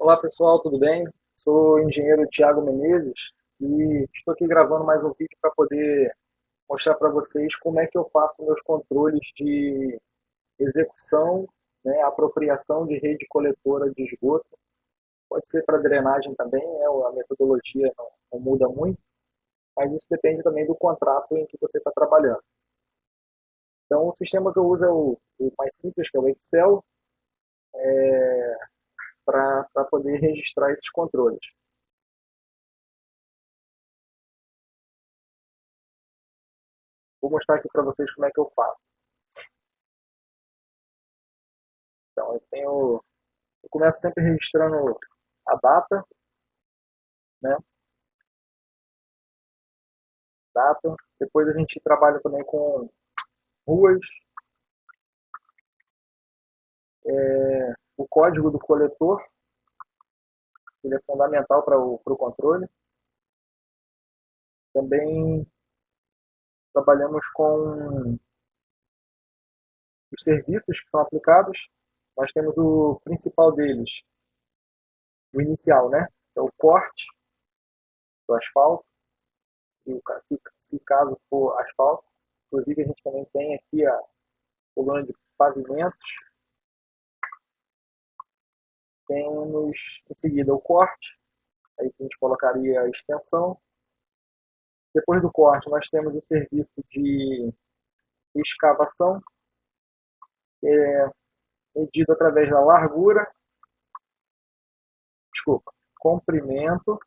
Olá pessoal, tudo bem? Sou o engenheiro Tiago Menezes e estou aqui gravando mais um vídeo para poder mostrar para vocês como é que eu faço meus controles de execução, né, apropriação de rede coletora de esgoto. Pode ser para drenagem também, né, a metodologia não muda muito, mas isso depende também do contrato em que você está trabalhando. Então o sistema que eu uso é o mais simples, que é o Excel, para poder registrar esses controles. Vou mostrar aqui para vocês como é que eu faço. Então, eu começo sempre registrando a data, né? Data. Depois a gente trabalha também com ruas, o código do coletor, ele é fundamental para o controle. Também trabalhamos com os serviços que são aplicados. Nós temos o principal deles, o inicial, né? Que é o corte do asfalto, se caso for asfalto. Inclusive a gente também tem aqui a coluna de pavimentos. Temos em seguida o corte, aí a gente colocaria a extensão. Depois do corte, nós temos o serviço de escavação, que é medido através da largura, desculpa, comprimento,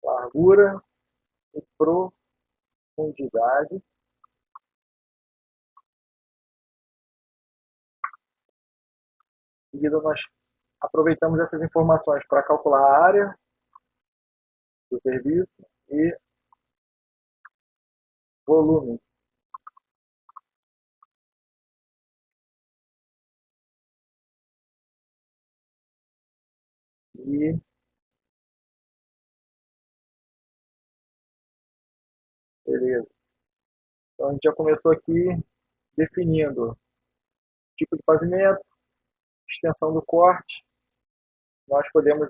largura e profundidade. Em seguida, nós aproveitamos essas informações para calcular a área do serviço e volume. E beleza. Então a gente já começou aqui definindo tipo de pavimento, extensão do corte. Nós podemos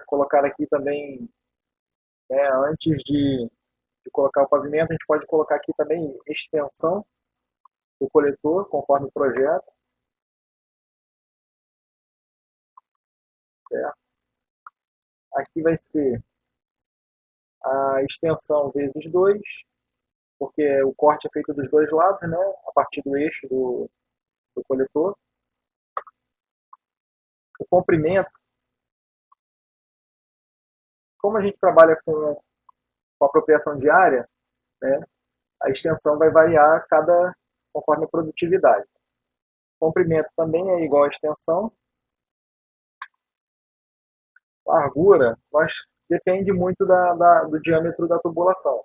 colocar aqui também, né, antes de colocar o pavimento, a gente pode colocar aqui também extensão do coletor, conforme o projeto. Certo? Aqui vai ser a extensão vezes 2, porque o corte é feito dos dois lados, né, a partir do eixo do coletor. O comprimento, como a gente trabalha com apropriação de área, né, a extensão vai variar conforme a produtividade. O comprimento também é igual à extensão. Largura, depende muito do diâmetro da tubulação.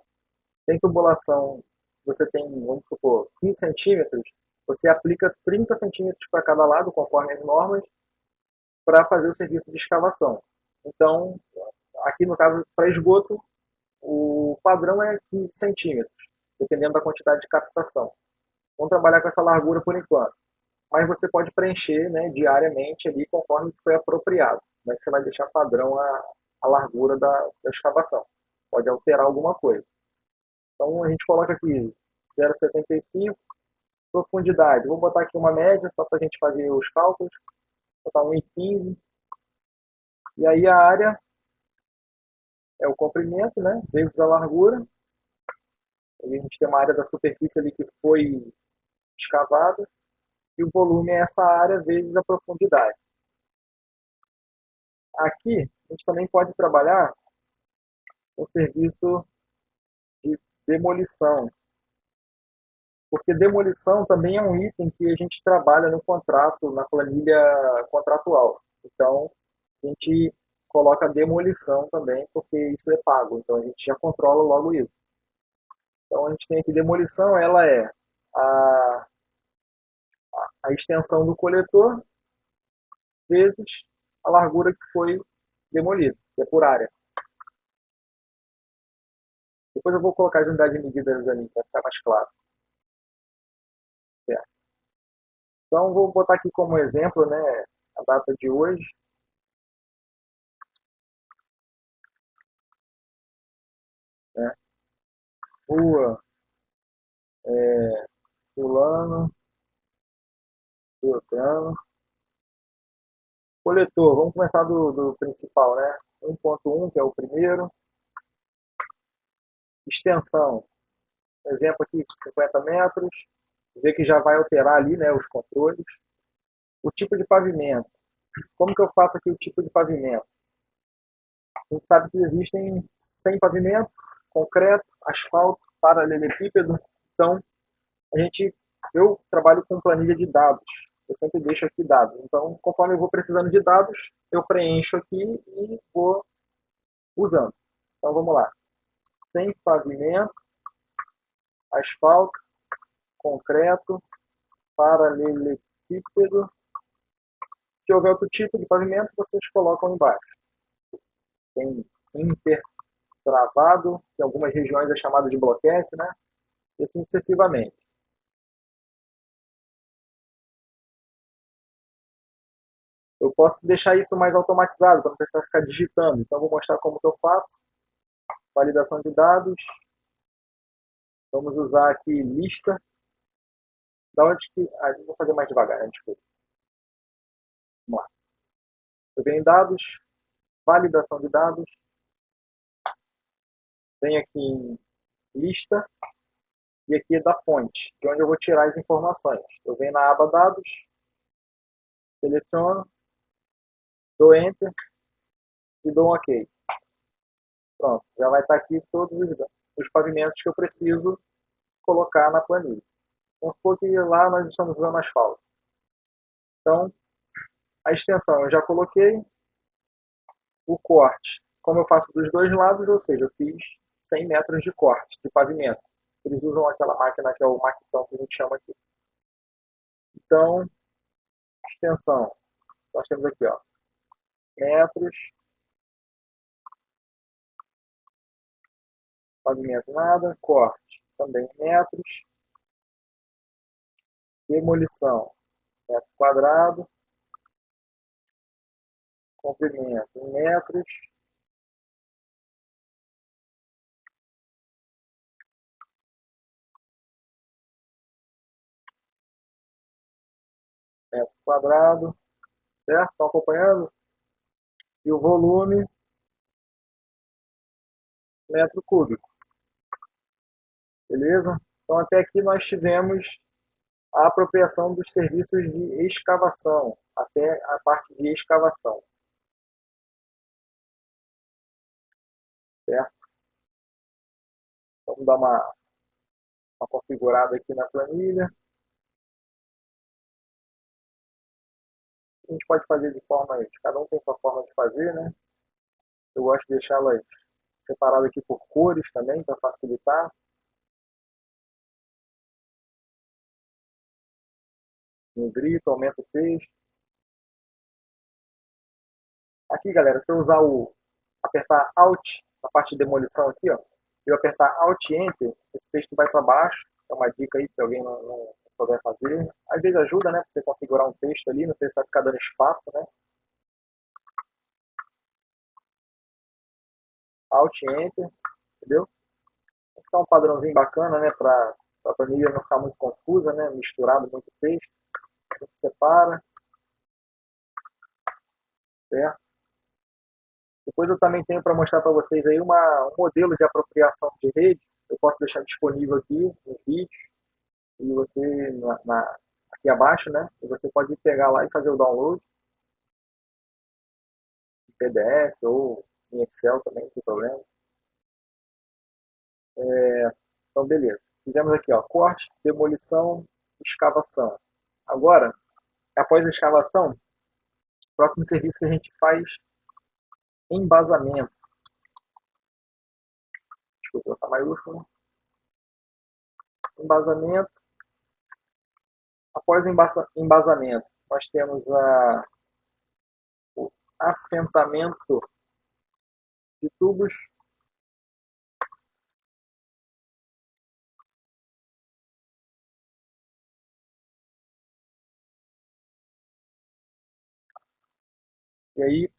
Tem tubulação, você tem, vamos supor, 15 centímetros, você aplica 30 centímetros para cada lado, conforme as normas, para fazer o serviço de escavação. Então, aqui no caso, para esgoto, o padrão é 15 centímetros, dependendo da quantidade de captação. Vamos trabalhar com essa largura por enquanto. Mas você pode preencher, né, diariamente ali conforme foi apropriado. Não é que você vai deixar padrão a largura da escavação. Pode alterar alguma coisa. Então a gente coloca aqui 0,75, profundidade. Vou botar aqui uma média só para a gente fazer os cálculos. Vou botar 1,15. E aí a área é o comprimento, né? Vezes a largura. Aí a gente tem uma área da superfície ali que foi escavada. E o volume é essa área vezes a profundidade. Aqui a gente também pode trabalhar com serviço de demolição. Porque demolição também é um item que a gente trabalha no contrato, na planilha contratual. Então, a gente coloca demolição também, porque isso é pago. Então, a gente já controla logo isso. Então, a gente tem aqui demolição, ela é a, a extensão do coletor vezes a largura que foi demolida, que é por área. Depois eu vou colocar as unidades de medidas ali, para ficar mais claro. Certo? Então, vou botar aqui como exemplo, né, a data de hoje. Rua, fulano, beltrano. Coletor, vamos começar do principal, né? 1.1, que é o primeiro. Extensão, exemplo aqui, 50 metros. Vê que já vai alterar ali, né, os controles. O tipo de pavimento. Como que eu faço aqui o tipo de pavimento? A gente sabe que existem 100 pavimentos, concreto, asfalto, paralelepípedo. Então, a gente, eu trabalho com planilha de dados. Eu sempre deixo aqui dados. Então, conforme eu vou precisando de dados, eu preencho aqui e vou usando. Então, vamos lá. Sem pavimento, asfalto, concreto, paralelepípedo. Se houver outro tipo de pavimento, vocês colocam embaixo. Tem intertravado, que em algumas regiões é chamado de bloquete, né? E assim sucessivamente. Eu posso deixar isso mais automatizado, para não precisar ficar digitando. Então, vou mostrar como que eu faço. Validação de dados. Vamos usar aqui lista. Da onde que... Ah, vou fazer mais devagar, né? Desculpa. Vamos lá. Eu venho em dados, validação de dados. Venho aqui em lista. E aqui é da fonte, de onde eu vou tirar as informações. Eu venho na aba dados, seleciono, dou enter e dou um ok. Pronto, já vai estar aqui todos os pavimentos que eu preciso colocar na planilha. Vamos supor que lá nós estamos usando asfalto. Então, a extensão eu já coloquei, o corte, como eu faço dos dois lados, ou seja, eu fiz 100 metros de corte de pavimento. Eles usam aquela máquina que é o maquitão que a gente chama aqui. Então, extensão, nós temos aqui, ó, metros, pavimento nada, corte também metros, demolição, metro quadrado, comprimento em metros, metro quadrado, certo? Estão acompanhando? E o volume, metro cúbico, beleza? Então até aqui nós tivemos a apropriação dos serviços de escavação, até a parte de escavação, certo? Vamos dar uma configurada aqui na planilha. A gente pode fazer de formas, cada um tem sua forma de fazer, né? Eu gosto de deixá-las separadas aqui por cores também, para facilitar. Negrito, aumenta o texto. Aqui, galera, se eu usar apertar Alt, na parte de demolição aqui, ó, eu apertar Alt Enter, esse texto vai para baixo. É uma dica aí se alguém não souber fazer. Às vezes ajuda, né? Você configurar um texto ali, não precisa ficar dando espaço, né? Alt Enter, entendeu? Vai ficar um padrãozinho bacana, né? Para a planilha não ficar muito confusa, né? Misturado muito texto. A gente separa, certo? Depois eu também tenho para mostrar para vocês aí um modelo de apropriação de rede. Eu posso deixar disponível aqui no vídeo e você aqui abaixo, né? E você pode pegar lá e fazer o download em PDF ou em Excel também, não tem problema. Então, beleza. Fizemos aqui, ó, corte, demolição, escavação. Agora, após a escavação, o próximo serviço que a gente faz é embasamento. Desculpa, tá maiúsculo. Embasamento. Após o embasamento, nós temos o assentamento de tubos. E aí,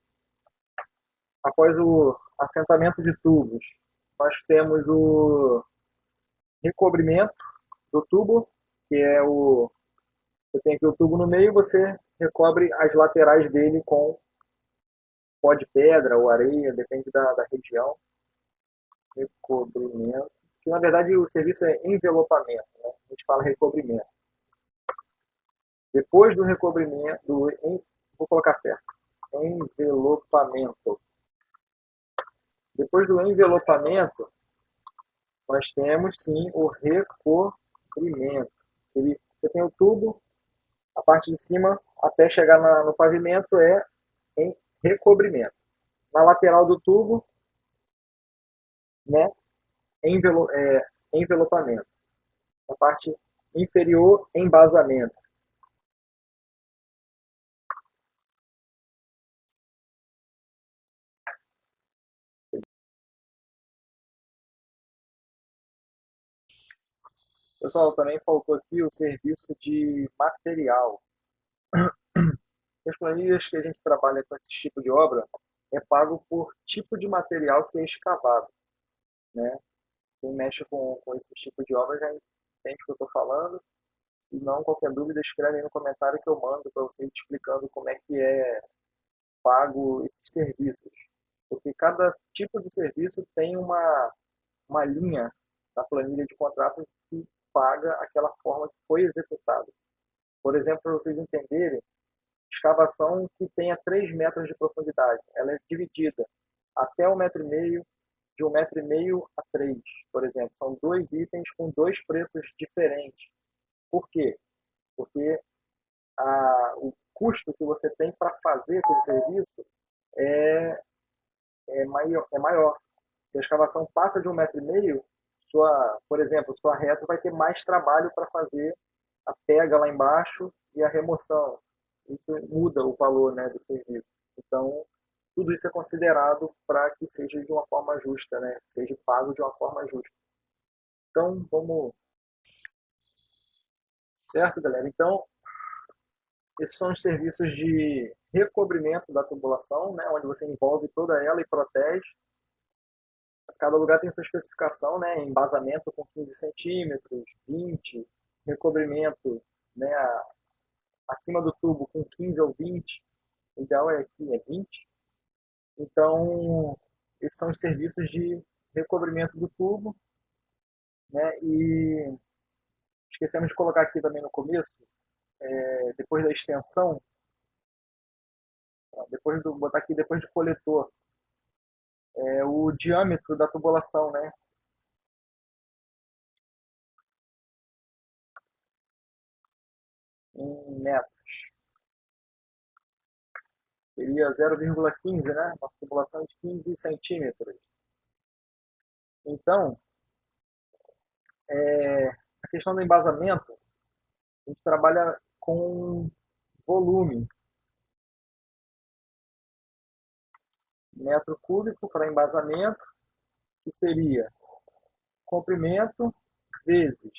após o assentamento de tubos, nós temos recobrimento do tubo, que é o. Você tem aqui o tubo no meio, você recobre as laterais dele com pó de pedra ou areia, depende da região. Recobrimento. Que na verdade o serviço é envelopamento, né? A gente fala recobrimento. Depois do recobrimento, vou colocar certo, envelopamento. Depois do envelopamento, nós temos sim o recobrimento. Você tem o tubo, a parte de cima até chegar no pavimento é em recobrimento. Na lateral do tubo, né, envelopamento. Na parte inferior, embasamento. Pessoal, também faltou aqui o serviço de material. As planilhas que a gente trabalha com esse tipo de obra é pago por tipo de material que é escavado, né? Quem mexe com esse tipo de obra já entende o que eu estou falando. Se não, qualquer dúvida, escreve aí no comentário que eu mando para vocês explicando como é que é pago esses serviços. Porque cada tipo de serviço tem uma linha na planilha de contrato que paga aquela forma que foi executada. Por exemplo, para vocês entenderem, escavação que tenha 3 metros de profundidade, ela é dividida até 1,5 m, de 1,5 m a 3, por exemplo. São dois itens com dois preços diferentes. Por quê? Porque o custo que você tem para fazer aquele serviço é, é maior. Se a escavação passa de 1,5 m, por exemplo, sua reta vai ter mais trabalho para fazer a pega lá embaixo e a remoção. Isso muda o valor, né, do serviço. Então, tudo isso é considerado para que seja de uma forma justa, né? Seja pago de uma forma justa. Então, vamos. Certo, galera? Então, esses são os serviços de recobrimento da tubulação, né? Onde você envolve toda ela e protege. Cada lugar tem sua especificação, né? Embasamento com 15 centímetros, 20, recobrimento, né? Acima do tubo com 15 ou 20. O ideal é aqui, é 20. Então, esses são os serviços de recobrimento do tubo, né? E esquecemos de colocar aqui também no começo, depois da extensão, botar aqui depois do coletor, o diâmetro da tubulação, né? Em metros. Seria 0,15, né? Uma tubulação de 15 centímetros. Então, a questão do embasamento, a gente trabalha com volume, metro cúbico para embasamento, que seria comprimento vezes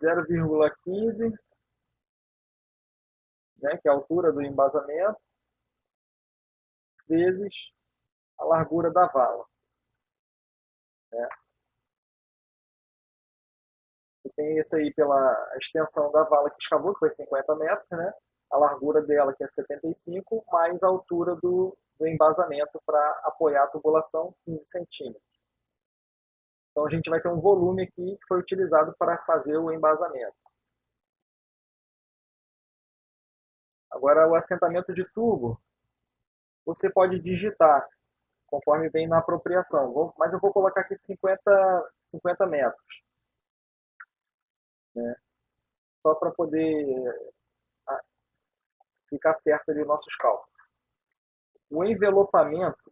0,15, né, que é a altura do embasamento, vezes a largura da vala. Né? E tem isso aí pela extensão da vala que escavou, que foi 50 metros, né? A largura dela, que é 75, mais a altura do embasamento para apoiar a tubulação, 15 centímetros. Então a gente vai ter um volume aqui que foi utilizado para fazer o embasamento. Agora, o assentamento de tubo, você pode digitar conforme vem na apropriação. Mas eu vou colocar aqui 50 metros, né? Só para poder ficar certo ali os nossos cálculos. O envelopamento,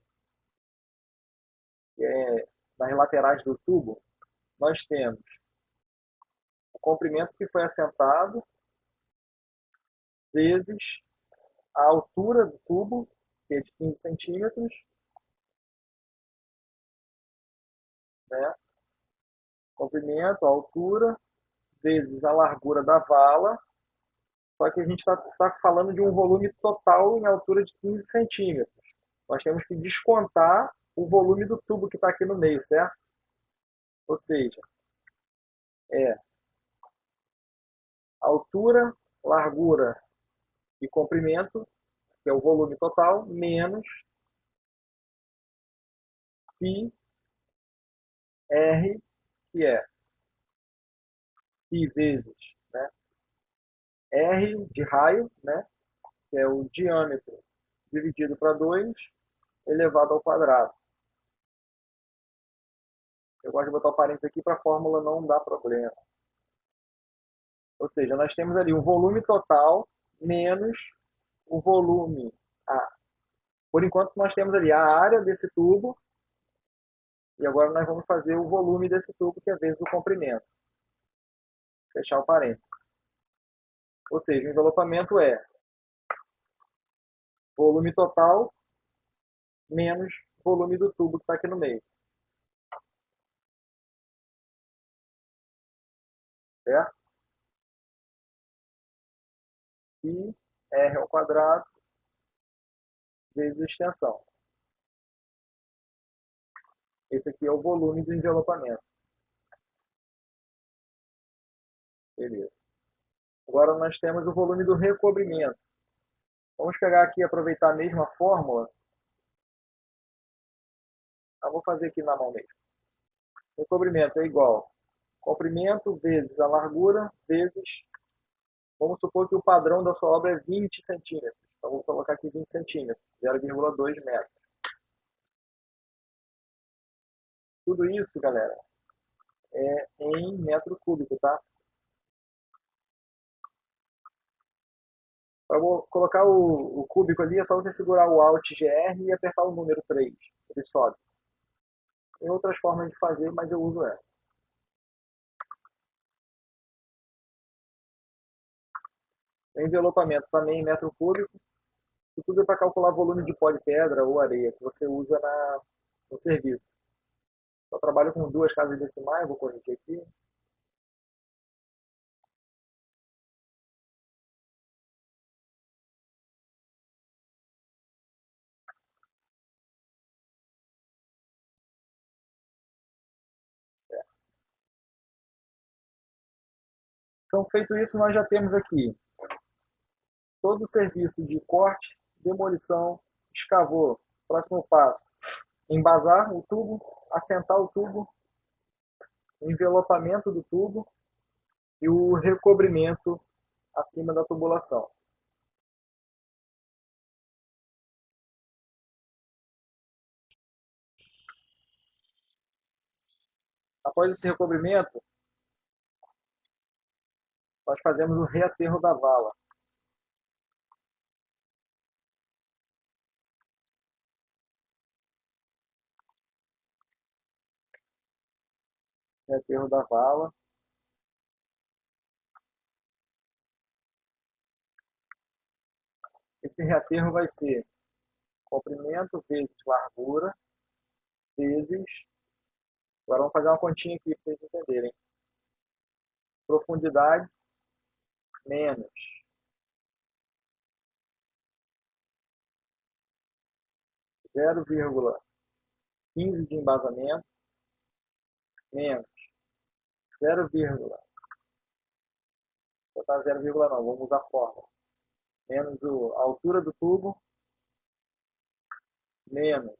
que é nas laterais do tubo, nós temos o comprimento que foi assentado, vezes a altura do tubo, que é de 15 centímetros, né? Comprimento, a altura, vezes a largura da vala, só que a gente está falando de um volume total em altura de 15 centímetros. Nós temos que descontar o volume do tubo que está aqui no meio, certo? Ou seja, é altura, largura e comprimento, que é o volume total, menos πr, que é π vezes, né, r de raio, né, que é o diâmetro dividido para 2 elevado ao quadrado. Eu gosto de botar o parênteses aqui para a fórmula não dar problema. Ou seja, nós temos ali o volume total menos o volume. Por enquanto, nós temos ali a área desse tubo e agora nós vamos fazer o volume desse tubo, que é vezes o comprimento. Fechar o parênteses. Ou seja, o envelopamento é volume total menos volume do tubo que está aqui no meio. Certo? E R ao quadrado vezes a extensão. Esse aqui é o volume do envelopamento. Beleza. Agora nós temos o volume do recobrimento. Vamos pegar aqui e aproveitar a mesma fórmula. Vou fazer aqui na mão mesmo. Recobrimento é igual comprimento vezes a largura vezes, vamos supor que o padrão da sua obra é 20 centímetros. Então vou colocar aqui 20 centímetros, 0,2 metros. Tudo isso, galera, é em metro cúbico, tá? Para colocar o cúbico ali, é só você segurar o Alt GR e apertar o número 3. Ele sobe. Tem outras formas de fazer, mas eu uso essa. O envelopamento também em metro cúbico. Isso tudo é para calcular volume de pó de pedra ou areia que você usa no serviço. Eu trabalho com duas casas decimais, vou corrigir aqui. Então, feito isso, nós já temos aqui todo o serviço de corte, demolição, escavou. Próximo passo, embasar o tubo, assentar o tubo, o envelopamento do tubo e o recobrimento acima da tubulação. Após esse recobrimento, nós fazemos o reaterro da vala. Reaterro da vala. Esse reaterro vai ser comprimento vezes largura vezes. Agora vamos fazer uma continha aqui para vocês entenderem. Profundidade menos 0,15 de embasamento menos 0, botar 0, não, vamos usar a fórmula. Menos a altura do tubo menos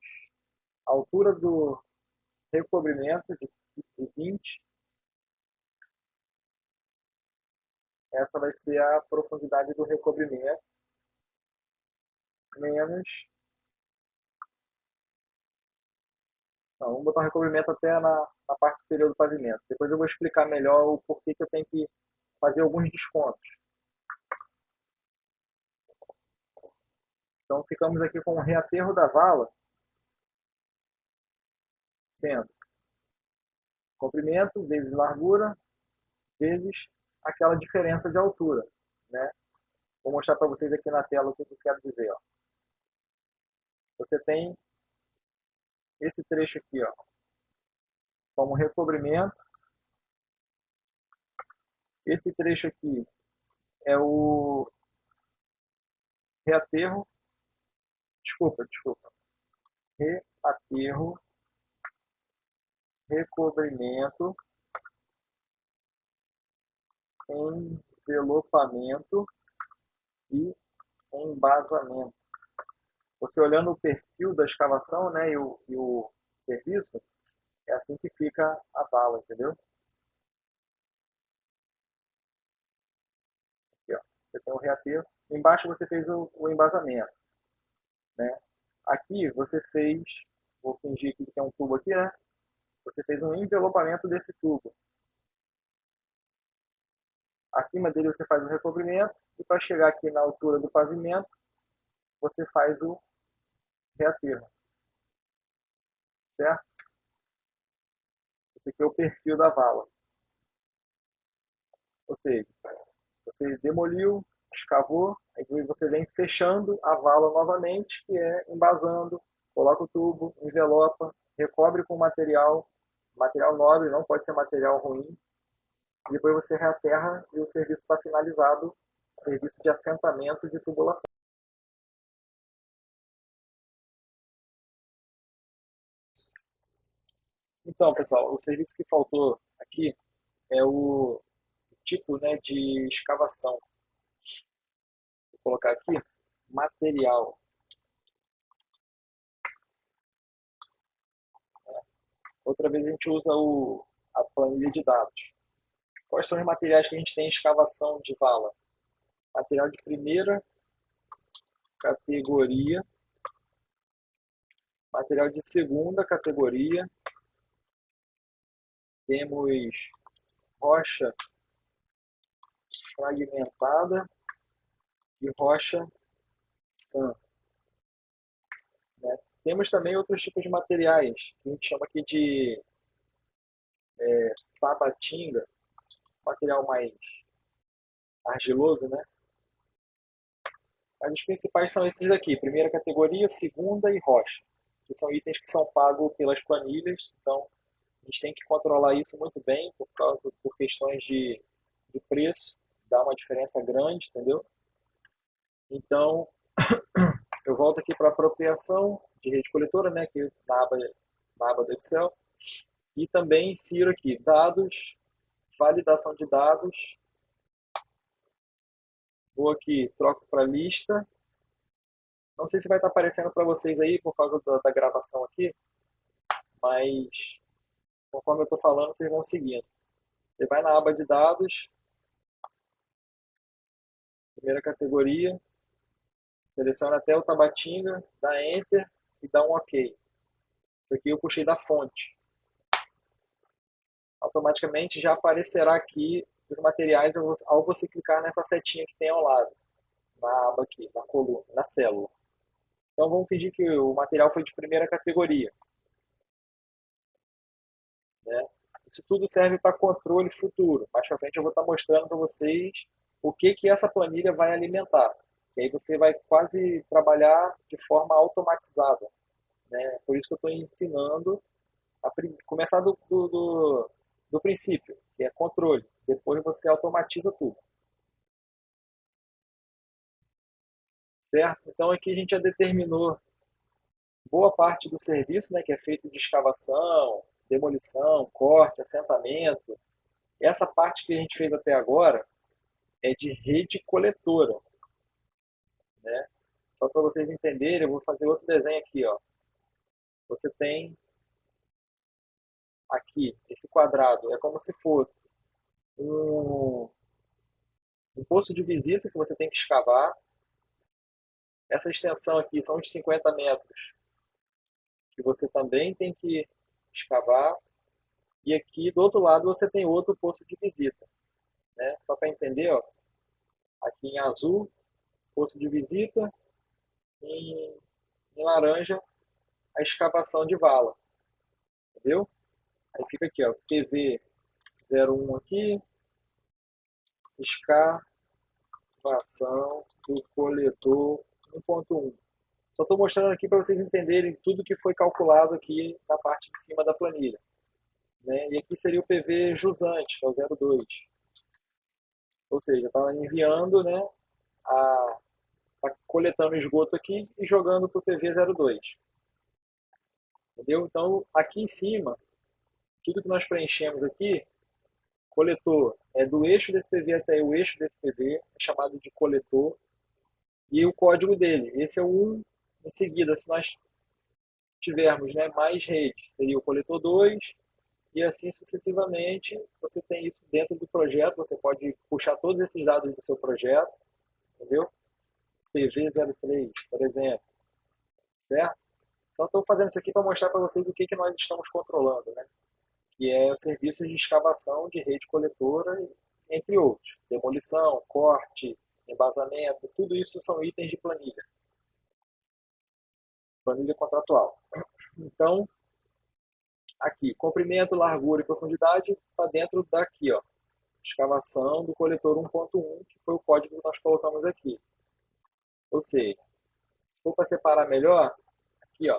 a altura do recobrimento de 20. Essa vai ser a profundidade do recobrimento menos. Não, vamos botar o recobrimento até na parte superior do pavimento. Depois eu vou explicar melhor o porquê que eu tenho que fazer alguns descontos. Então ficamos aqui com o reaterro da vala sendo comprimento vezes largura vezes aquela diferença de altura, né? Vou mostrar para vocês aqui na tela o que eu quero dizer. Ó. Você tem esse trecho aqui, ó, como recobrimento. Esse trecho aqui é o reaterro. Desculpa. reaterro, recobrimento, envelopamento e embasamento. Você olhando o perfil da escavação, né, e o serviço, é assim que fica a vala, entendeu? Aqui, ó. Você tem o reaterro. Embaixo você fez o embasamento, né? Aqui você fez, vou fingir que tem um tubo aqui, né? Você fez um envelopamento desse tubo. Acima dele você faz o recobrimento e para chegar aqui na altura do pavimento, você faz o reaterro, certo? Esse aqui é o perfil da vala. Ou seja, você demoliu, escavou, aí você vem fechando a vala novamente, que é embasando, coloca o tubo, envelopa, recobre com material nobre, não pode ser material ruim, e depois você reaterra e o serviço está finalizado, serviço de assentamento de tubulação. Então, pessoal, o serviço que faltou aqui é o tipo, né, de escavação. Vou colocar aqui material. Outra vez a gente usa a planilha de dados. Quais são os materiais que a gente tem em escavação de vala? Material de primeira categoria, material de segunda categoria, temos rocha fragmentada e rocha sã. Né? Temos também outros tipos de materiais, que a gente chama aqui de tabatinga, material mais argiloso, né? Mas os principais são esses daqui, primeira categoria, segunda e rocha, que são itens que são pagos pelas planilhas, então a gente tem que controlar isso muito bem por questões de preço, dá uma diferença grande, entendeu? Então, eu volto aqui para apropriação de rede coletora, né, aqui na aba do Excel, e também insiro aqui dados, validação de dados, vou aqui, troco para lista, não sei se vai estar aparecendo para vocês aí por causa da gravação aqui, mas conforme eu estou falando, vocês vão seguindo. Você vai na aba de dados, primeira categoria, seleciona até o Tabatinga, dá Enter e dá um OK. Isso aqui eu puxei da fonte. Automaticamente já aparecerá aqui os materiais ao você clicar nessa setinha que tem ao lado, na aba aqui, na coluna, na célula. Então vamos fingir que o material foi de primeira categoria. Né? Isso tudo serve para controle futuro. Mais para frente eu vou estar mostrando para vocês o que essa planilha vai alimentar. E aí você vai quase trabalhar de forma automatizada. Né? Por isso que eu estou ensinando a começar do princípio, que é controle. Depois você automatiza tudo. Certo? Então aqui a gente já determinou boa parte do serviço, né, que é feito de escavação, demolição, corte, assentamento. Essa parte que a gente fez até agora é de rede coletora. Né? Só para vocês entenderem, eu vou fazer outro desenho aqui. Ó. Você tem aqui, esse quadrado, é como se fosse um, um poço de visita que você tem que escavar. Essa extensão aqui são uns 50 metros que você também tem que escavar. E aqui do outro lado você tem outro poço de visita. Né? Só para entender, ó, aqui em azul, poço de visita, em, em laranja, a escavação de vala. Entendeu? Aí fica aqui, ó, PV01 aqui, escavação do coletor 1.1. Só estou mostrando aqui para vocês entenderem tudo que foi calculado aqui na parte de cima da planilha. Né? E aqui seria o PV jusante, que é o 02. Ou seja, está enviando, né, tá coletando esgoto aqui e jogando para o PV 02. entendeu? Então, aqui em cima, tudo que nós preenchemos aqui, coletor é do eixo desse PV até o eixo desse PV, é chamado de coletor, e o código dele. Esse é o 1. Em seguida, se nós tivermos, né, mais redes, seria o coletor 2, e assim sucessivamente. Você tem isso dentro do projeto, você pode puxar todos esses dados do seu projeto, entendeu? PV03, por exemplo, certo? Então, estou fazendo isso aqui para mostrar para vocês o que, que nós estamos controlando, né? Que é o serviço de escavação de rede coletora, entre outros. Demolição, corte, embasamento, tudo isso são itens de planilha, planilha contratual. Então, aqui, comprimento, largura e profundidade está dentro daqui, ó, escavação do coletor 1.1, que foi o código que nós colocamos aqui. Ou seja, se for para separar melhor, aqui, ó,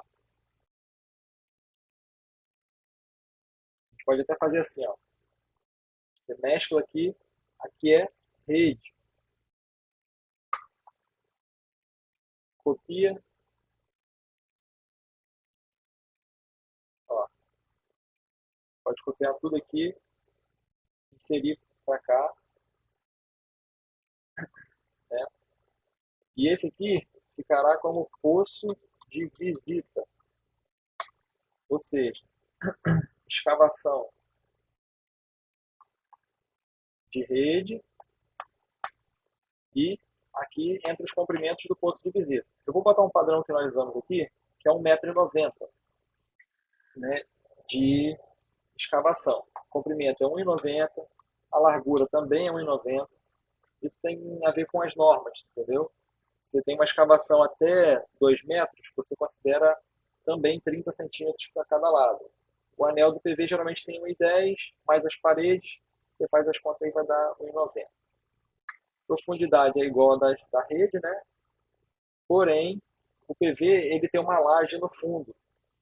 a gente pode até fazer assim, ó. Você mescla aqui, aqui é rede, copia, ó, pode copiar tudo aqui, inserir para cá, né? E esse aqui ficará como poço de visita, ou seja, escavação de rede e aqui entre os comprimentos do poço de visita. Eu vou botar um padrão que nós usamos aqui, que é 1,90 m, né, de escavação. O comprimento é 1,90 m, a largura também é 1,90 m. Isso tem a ver com as normas, entendeu? Você tem uma escavação até 2 metros, você considera também 30 centímetros para cada lado. O anel do PV geralmente tem 1,10 m, mais as paredes, você faz as contas e vai dar 1,90 m. Profundidade é igual a da rede, né? Porém, o PV ele tem uma laje no fundo,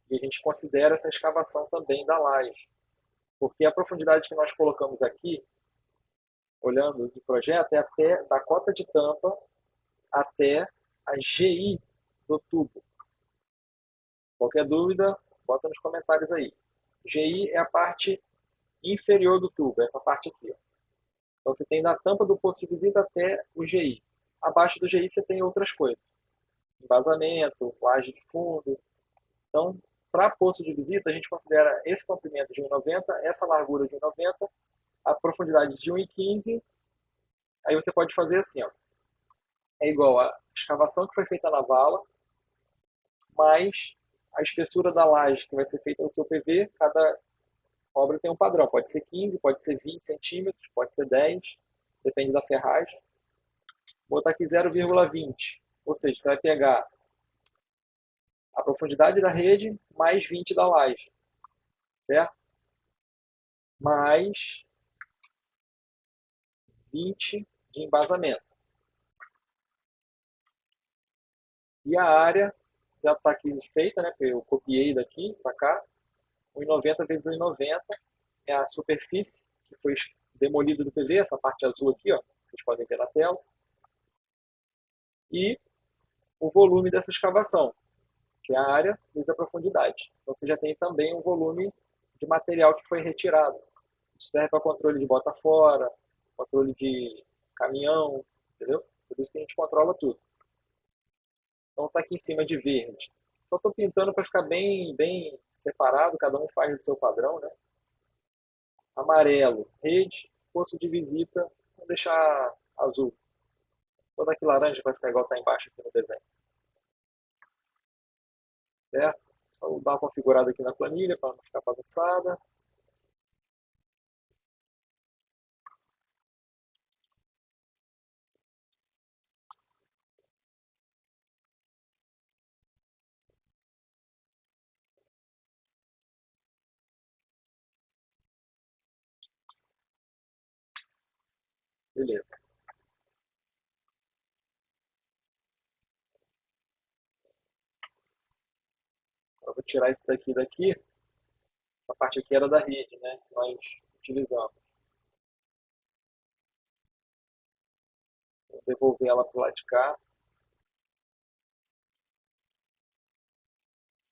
e a gente considera essa escavação também da laje, porque a profundidade que nós colocamos aqui, olhando o projeto, é até da cota de tampa até a GI do tubo. Qualquer dúvida, bota nos comentários aí. GI é a parte inferior do tubo, essa parte aqui. Ó. Então você tem da tampa do posto de visita até o GI. Abaixo do GI você tem outras coisas. Embasamento, laje de fundo. Então, para posto de visita, a gente considera esse comprimento de 1,90, essa largura de 1,90, a profundidade de 1,15. Aí você pode fazer assim, ó. É igual a escavação que foi feita na vala, mais a espessura da laje que vai ser feita no seu PV. Cada obra tem um padrão. Pode ser 15, pode ser 20 centímetros, pode ser 10, depende da ferragem. Vou botar aqui 0,20. Ou seja, você vai pegar a profundidade da rede mais 20 da laje, certo? Mais 20 de embasamento. E a área já está aqui feita, né? Eu copiei daqui para cá. 1,90 vezes 1,90 é a superfície que foi demolida do PV, essa parte azul aqui, ó, vocês podem ver na tela. E o volume dessa escavação, que é a área vezes a profundidade. Então você já tem também um volume de material que foi retirado. Isso serve para controle de bota fora, controle de caminhão, entendeu? Por isso que a gente controla tudo. Então está aqui em cima de verde. Só estou pintando para ficar bem separado, cada um faz do seu padrão, né? Amarelo, rede, posto de visita, vou deixar azul. Vou dar aqui laranja para ficar igual está embaixo aqui no desenho. Certo? Só vou dar uma configurada aqui na planilha para não ficar bagunçada. Beleza. Eu vou tirar isso daqui. Essa parte aqui era da rede, né? Que nós utilizamos. Vou devolver ela para o lado de cá.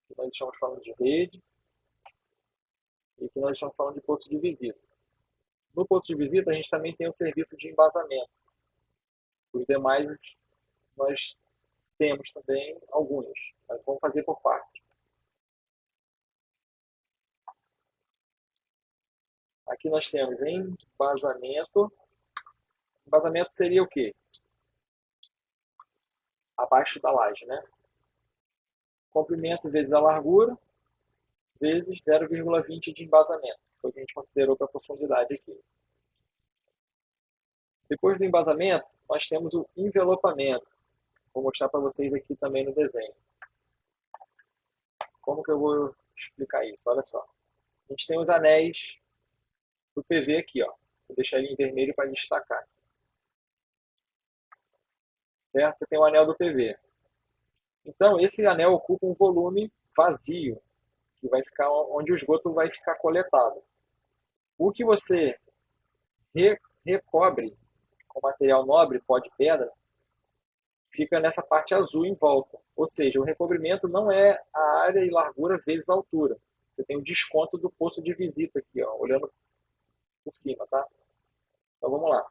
que nós estamos falando de rede e que nós estamos falando de posto de visita. No posto de visita, a gente também tem o serviço de embasamento. Os demais, nós temos também alguns, mas vamos fazer por parte. Aqui nós temos embasamento. Embasamento seria o quê? Abaixo da laje, né? Comprimento vezes a largura, vezes 0,20 de embasamento. Foi o que a gente considerou para a profundidade aqui. Depois do embasamento, nós temos o envelopamento. Vou mostrar para vocês aqui também no desenho. Como que eu vou explicar isso? Olha só. A gente tem os anéis do PV aqui, ó. Vou deixar ele em vermelho para destacar. Certo? Você tem o anel do PV. Então, esse anel ocupa um volume vazio, que vai ficar onde o esgoto vai ficar coletado. O que você recobre com material nobre, pó de pedra, fica nessa parte azul em volta. Ou seja, o recobrimento não é a área e largura vezes a altura. Você tem o desconto do posto de visita aqui, ó, olhando por cima, tá? Então vamos lá.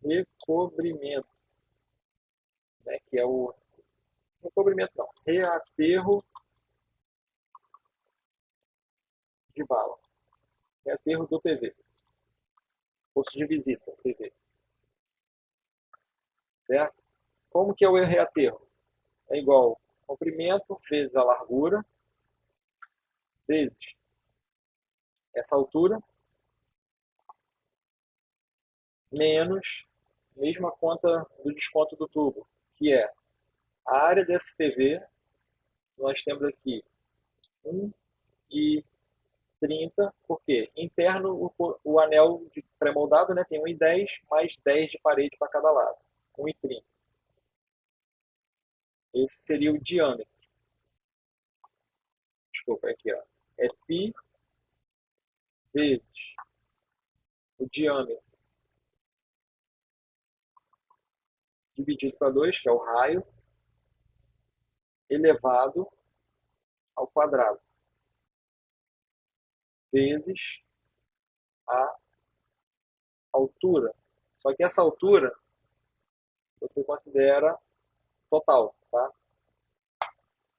Recobrimento, né, que é o recobrimento não, reaterro de bala, reaterro do PV, posto de visita, PV, certo? Como que é o reaterro? É igual comprimento vezes a largura vezes essa altura menos mesma conta do desconto do tubo, que é a área desse PV. Nós temos aqui 1,30, porque interno o anel de pré-moldado, né, tem 1,10 mais 10 de parede para cada lado, 1,30. Esse seria o diâmetro. Desculpa, aqui, ó. É π vezes o diâmetro dividido para 2, que é o raio, elevado ao quadrado, vezes a altura. Só que essa altura você considera total, tá?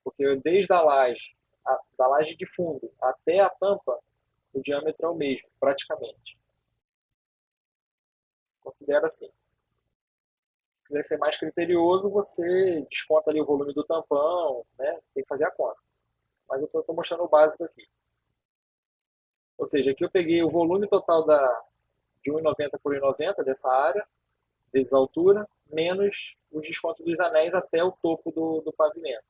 Porque desde a laje, da laje de fundo até a tampa, o diâmetro é o mesmo, praticamente. Considera assim. Se quiser ser mais criterioso, você desconta ali o volume do tampão, né? Tem que fazer a conta. Mas eu estou mostrando o básico aqui. Ou seja, aqui eu peguei o volume total de 1,90 por 1,90 dessa área, vezes a altura, menos os descontos dos anéis até o topo do pavimento.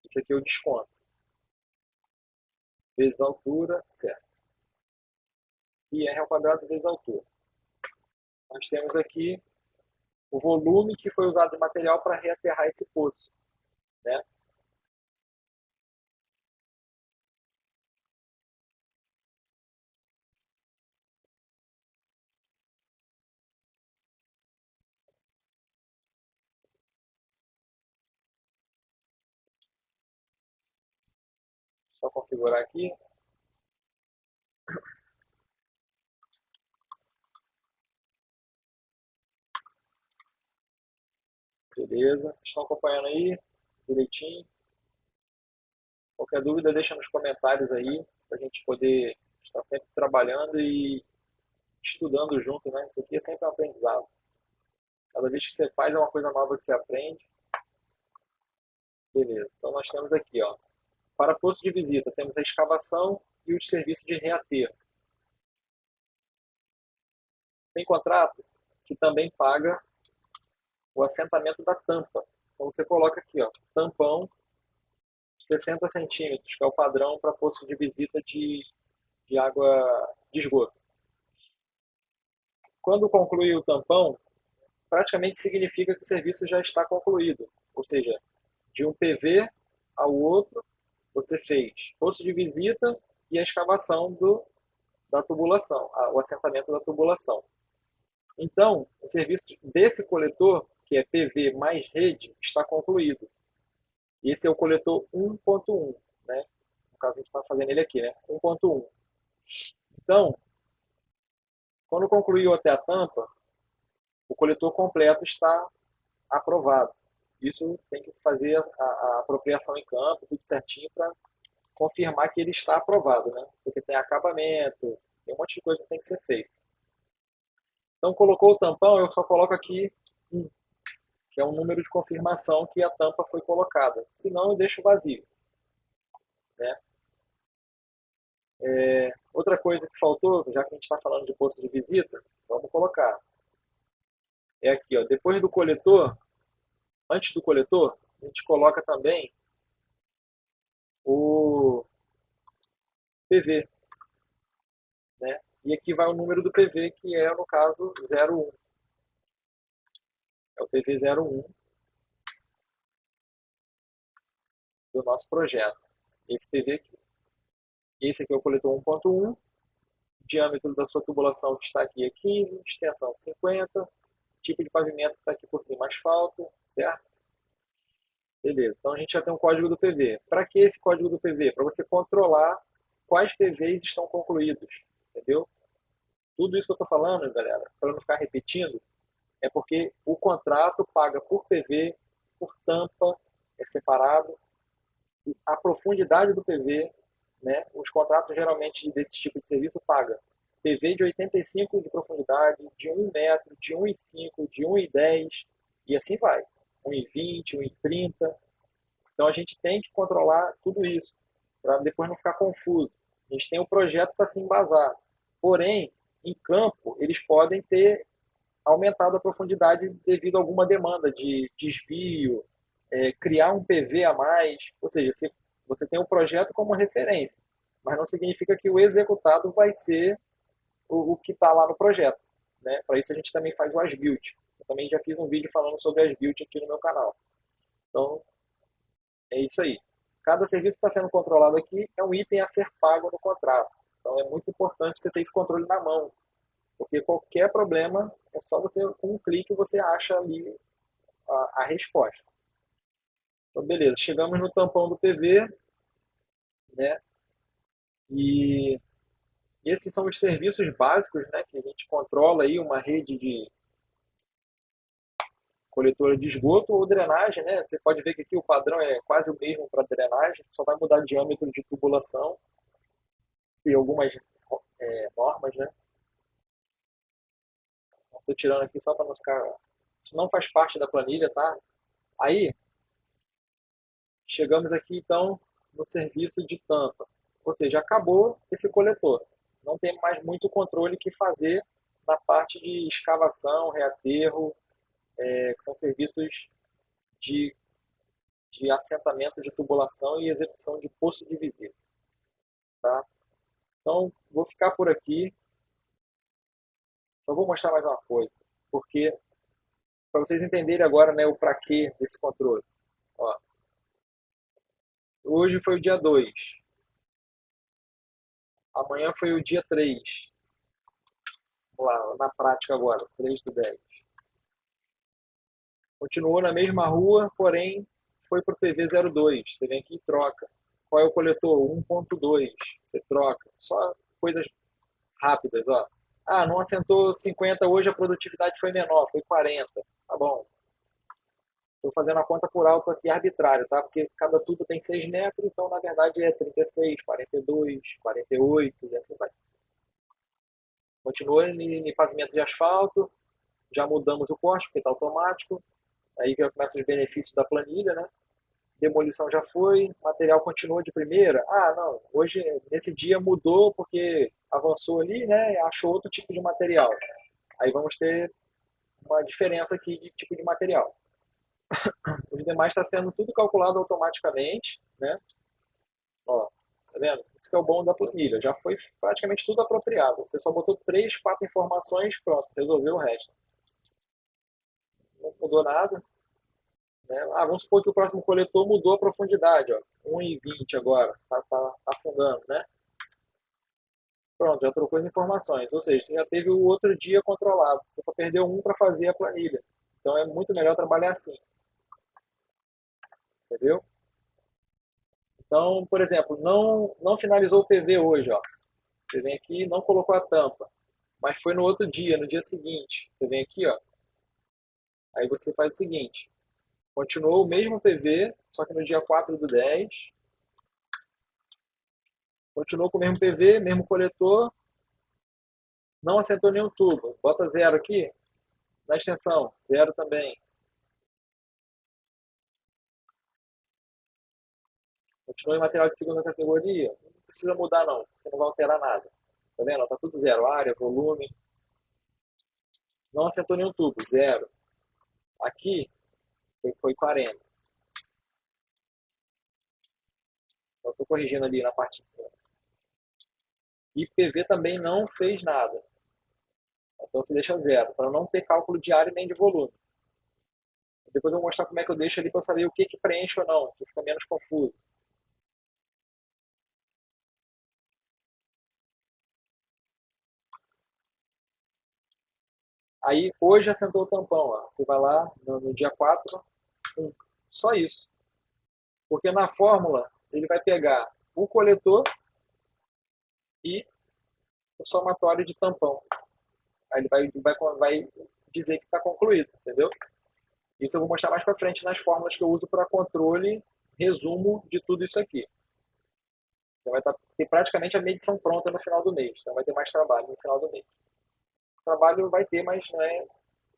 Isso aqui é o desconto. Vezes a altura, certo. E R ao quadrado vezes a altura. Nós temos aqui o volume que foi usado de material para reaterrar esse poço, né? Só configurar aqui. Beleza. Vocês estão acompanhando aí direitinho? Qualquer dúvida, deixa nos comentários aí, para a gente poder estar sempre trabalhando e estudando junto, né? Isso aqui é sempre um aprendizado. Cada vez que você faz é uma coisa nova que você aprende. Beleza. Então nós temos aqui, ó. Para posto de visita, temos a escavação e os serviços de reaterro. Tem contrato que também paga o assentamento da tampa. Então você coloca aqui, ó, tampão 60 centímetros, que é o padrão para posto de visita de água de esgoto. Quando conclui o tampão, praticamente significa que o serviço já está concluído. Ou seja, de um PV ao outro, você fez posto de visita e a escavação da tubulação, o assentamento da tubulação. Então, o serviço desse coletor, que é PV mais rede, está concluído. Esse é o coletor 1.1, né? No caso, a gente está fazendo ele aqui, né? 1.1. Então, quando concluiu até a tampa, o coletor completo está aprovado. Isso tem que se fazer a apropriação em campo, tudo certinho, para confirmar que ele está aprovado, né? Porque tem acabamento, tem um monte de coisa que tem que ser feito. Então, colocou o tampão, eu só coloco aqui um, que é um número de confirmação que a tampa foi colocada. Se não, eu deixo vazio, né? Outra coisa que faltou, já que a gente está falando de posto de visita, vamos colocar. É aqui, ó, depois do coletor, antes do coletor, a gente coloca também o PV, né? E aqui vai o número do PV, que é, no caso, 01. É o PV 01 do nosso projeto. Esse PV aqui. Esse aqui é o coletor 1.1. O diâmetro da sua tubulação que está aqui é 15, extensão 50, tipo de pavimento que está aqui por cima, asfalto, certo? Beleza, então a gente já tem um código do PV. Para que esse código do PV? Para você controlar quais PVs estão concluídos, entendeu? Tudo isso que eu estou falando, galera, para não ficar repetindo, é porque o contrato paga por PV, por tampa, é separado, a profundidade do PV, né? Os contratos geralmente desse tipo de serviço pagam PV de 85 de profundidade, de 1 metro, de 1,5, de 1,10 e assim vai. 1,20, 1,30. Então a gente tem que controlar tudo isso, para depois não ficar confuso. A gente tem um projeto para se embasar. Porém, em campo, eles podem ter aumentado a profundidade devido a alguma demanda de desvio, criar um PV a mais. Ou seja, você tem um projeto como referência, mas não significa que o executado vai ser o que está lá no projeto. Né? Para isso a gente também faz o as-built. Eu também já fiz um vídeo falando sobre as-built aqui no meu canal. Então, é isso aí. Cada serviço que está sendo controlado aqui é um item a ser pago no contrato. Então é muito importante você ter esse controle na mão, porque qualquer problema é só você, com um clique, você acha ali a resposta. Então, beleza, chegamos no tampão do PV, né? E esses são os serviços básicos, né? Que a gente controla aí uma rede de coletora de esgoto ou drenagem, né? Você pode ver que aqui o padrão é quase o mesmo para drenagem, só vai mudar o diâmetro de tubulação e algumas normas, né? Estou tirando aqui só para não ficar. Isso não faz parte da planilha, tá? Aí, chegamos aqui então no serviço de tampa. Ou seja, acabou esse coletor. Não tem mais muito controle que fazer na parte de escavação, reaterro, que são serviços de, de assentamento de tubulação e execução de poço de visita. Tá? Então, vou ficar por aqui. Só vou mostrar mais uma coisa, porque para vocês entenderem agora, né, o para quê desse controle. Ó, hoje foi o dia 2. Amanhã foi o dia 3. Vamos lá, na prática agora, 3/10. Continuou na mesma rua, porém foi para o PV 02. Você vem aqui e troca. Qual é o coletor? 1.2. Você troca. Só coisas rápidas, ó. Ah, não assentou 50 hoje, a produtividade foi menor, foi 40. Tá bom. Estou fazendo a conta por alto aqui arbitrário, tá? Porque cada tubo tem 6 metros, então na verdade é 36, 42, 48 e assim vai. Continua em pavimento de asfalto, já mudamos o corte, porque está automático. Aí já começam os benefícios da planilha, né? Demolição já foi, material continua de primeira. Ah, não, hoje, nesse dia mudou porque avançou ali, né? Achou outro tipo de material. Aí vamos ter uma diferença aqui de tipo de material. Os demais está sendo tudo calculado automaticamente, né? Ó, tá vendo? Isso que é o bom da planilha. Já foi praticamente tudo apropriado. Você só botou 3, 4 informações, pronto, resolveu o resto. Não mudou nada. Né? Ah, vamos supor que o próximo coletor mudou a profundidade, ó, 1,20 agora, tá afundando, né? Pronto, já trocou as informações. Ou seja, você já teve o outro dia controlado. Você só perdeu um para fazer a planilha. Então é muito melhor trabalhar assim, entendeu? Então, por exemplo, não finalizou o PV hoje, ó. Você vem aqui, não colocou a tampa, mas foi no outro dia, no dia seguinte. Você vem aqui, ó. Aí você faz o seguinte: continuou o mesmo PV, só que no dia 4/10. Continuou com o mesmo PV, mesmo coletor, não assentou nenhum tubo. Bota zero aqui, na extensão, zero também. Continua em material de segunda categoria, não precisa mudar não, porque não vai alterar nada. Tá vendo? Tá tudo zero, área, volume. Não assentou nenhum tubo, zero. Aqui foi 40. Eu estou corrigindo ali na parte de cima. E PV também não fez nada. Então você deixa zero, para não ter cálculo de área nem de volume. Depois eu vou mostrar como é que eu deixo ali para eu saber o que preenche ou não, que fica menos confuso. Aí hoje assentou o tampão, ó. Você vai lá no dia 4, só isso. Porque na fórmula ele vai pegar o coletor e o somatório de tampão. Aí ele vai dizer que está concluído, entendeu? Isso eu vou mostrar mais para frente nas fórmulas que eu uso para controle, resumo de tudo isso aqui. Você vai ter praticamente a medição pronta no final do mês, então vai ter mais trabalho no final do mês. O trabalho vai ter, mas não é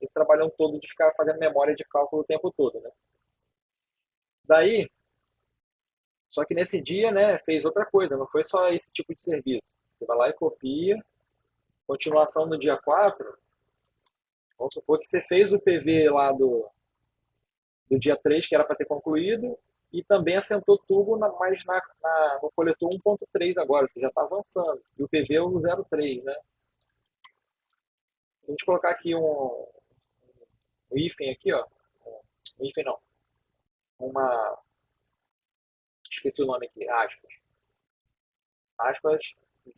esse trabalhão todo de ficar fazendo memória de cálculo o tempo todo, né? Daí, só que nesse dia, né, fez outra coisa, não foi só esse tipo de serviço. Você vai lá e copia, continuação no dia 4. Vamos supor que você fez o PV lá do dia 3 que era para ter concluído, e também assentou tubo mais no coletor 1.3 agora, você já está avançando. E o PV é o 0.3, né? Se a gente colocar aqui um hífen aqui, ó, um hífen não, uma, esqueci o nome aqui, aspas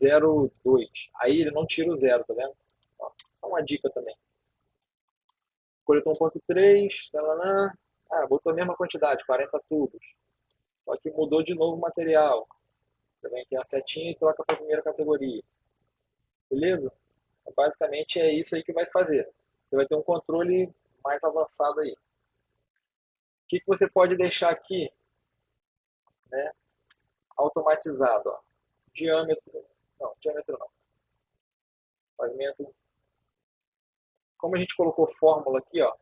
0.2. Aí ele não tira o zero, tá vendo? Ó, só uma dica também. Coletou 1.3, botou a mesma quantidade, 40 tubos. Só que mudou de novo o material. Você vem aqui na setinha e troca para a primeira categoria. Beleza? Basicamente é isso aí que vai fazer. Você vai ter um controle mais avançado aí. O que você pode deixar aqui, né, automatizado? Ó. Diâmetro, não, diâmetro não. Pavimento. Como a gente colocou fórmula aqui, ó,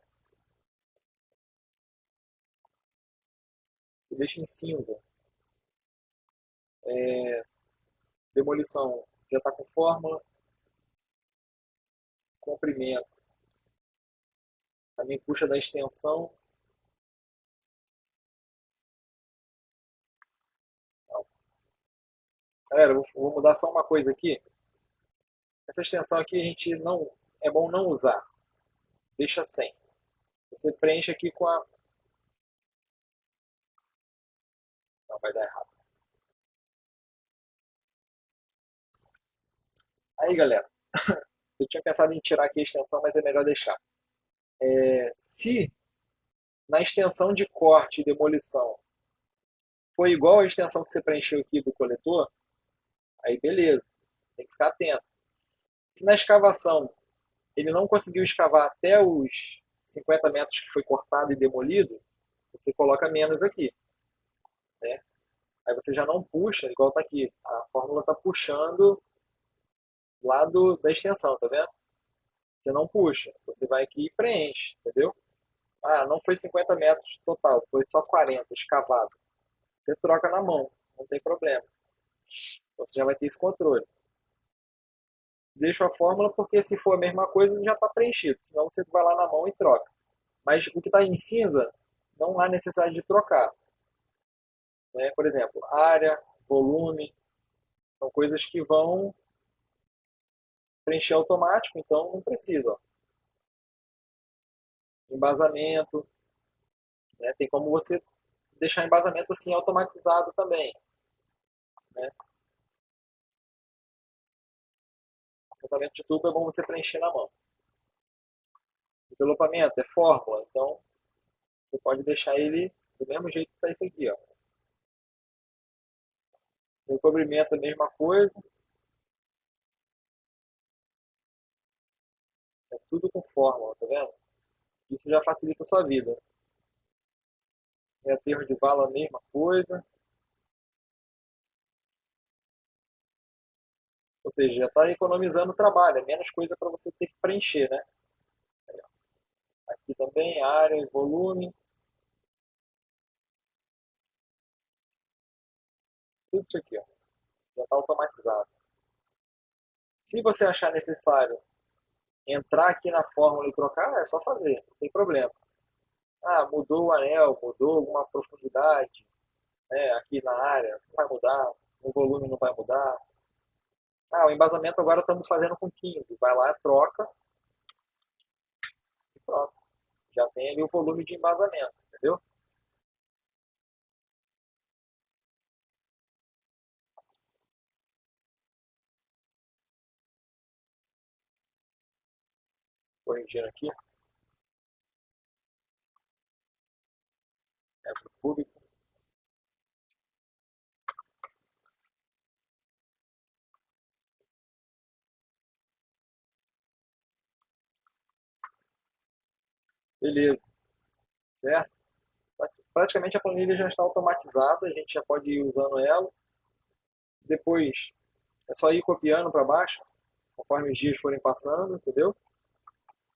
você deixa em cinza. Demolição já está com fórmula. Comprimento também puxa da extensão. Não. Galera, vou mudar só uma coisa aqui. Essa extensão aqui a gente não é bom não usar. Deixa sem. Você preenche aqui com a. Não, vai dar errado. Aí, galera, eu tinha pensado em tirar aqui a extensão, mas é melhor deixar. Se na extensão de corte e demolição foi igual a extensão que você preencheu aqui do coletor, aí beleza, tem que ficar atento. Se na escavação ele não conseguiu escavar até os 50 metros que foi cortado e demolido, você coloca menos aqui, né? Aí você já não puxa, igual está aqui. A fórmula está puxando lá da extensão, tá vendo? Você não puxa, você vai aqui e preenche, entendeu? Não foi 50 metros total, foi só 40 escavado. Você troca na mão, não tem problema. Você já vai ter esse controle. Deixa a fórmula porque se for a mesma coisa já está preenchido, senão você vai lá na mão e troca. Mas o que está em cinza não há necessidade de trocar. Né? Por exemplo, área, volume, são coisas que vão preencher automático, então não precisa. Embasamento, né? Tem como você deixar embasamento assim automatizado também. Né? Assentamento de tubo é bom você preencher na mão. Envelopamento é fórmula, então você pode deixar ele do mesmo jeito que está isso aqui. Ó. O cobrimento é a mesma coisa, é tudo com fórmula, tá vendo? Isso já facilita a sua vida. E aterro de bala, a mesma coisa. Ou seja, já está economizando trabalho, é menos coisa para você ter que preencher, né? Aqui também, área e volume, tudo isso aqui, ó, já está automatizado. Se você achar necessário entrar aqui na fórmula e trocar, é só fazer, não tem problema. Ah, mudou o anel, mudou alguma profundidade, né, aqui na área, não vai mudar, o volume não vai mudar. Ah, o embasamento agora estamos fazendo com 15, vai lá, troca e pronto. Já tem ali o volume de embasamento, entendeu? Corrigindo aqui, metro cúbico, beleza, certo? Praticamente a planilha já está automatizada, a gente já pode ir usando ela. Depois é só ir copiando para baixo, conforme os dias forem passando, entendeu?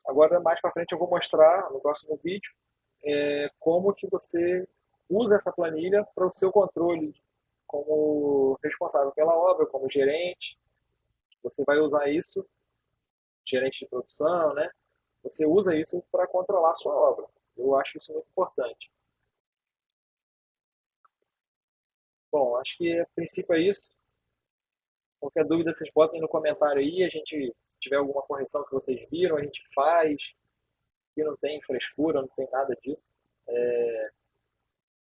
Agora mais para frente eu vou mostrar no próximo vídeo como que você usa essa planilha para o seu controle como responsável pela obra, como gerente. Você vai usar isso, gerente de produção, né? Você usa isso para controlar a sua obra. Eu acho isso muito importante. Bom, acho que a princípio é isso. Qualquer dúvida vocês botem no comentário aí, a gente, se tiver alguma correção que vocês viram, a gente faz. Aqui não tem frescura, não tem nada disso.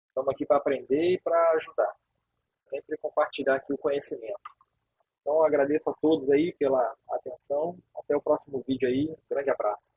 Estamos aqui para aprender e para ajudar. Sempre compartilhar aqui o conhecimento. Então agradeço a todos aí pela atenção. Até o próximo vídeo aí. Grande abraço.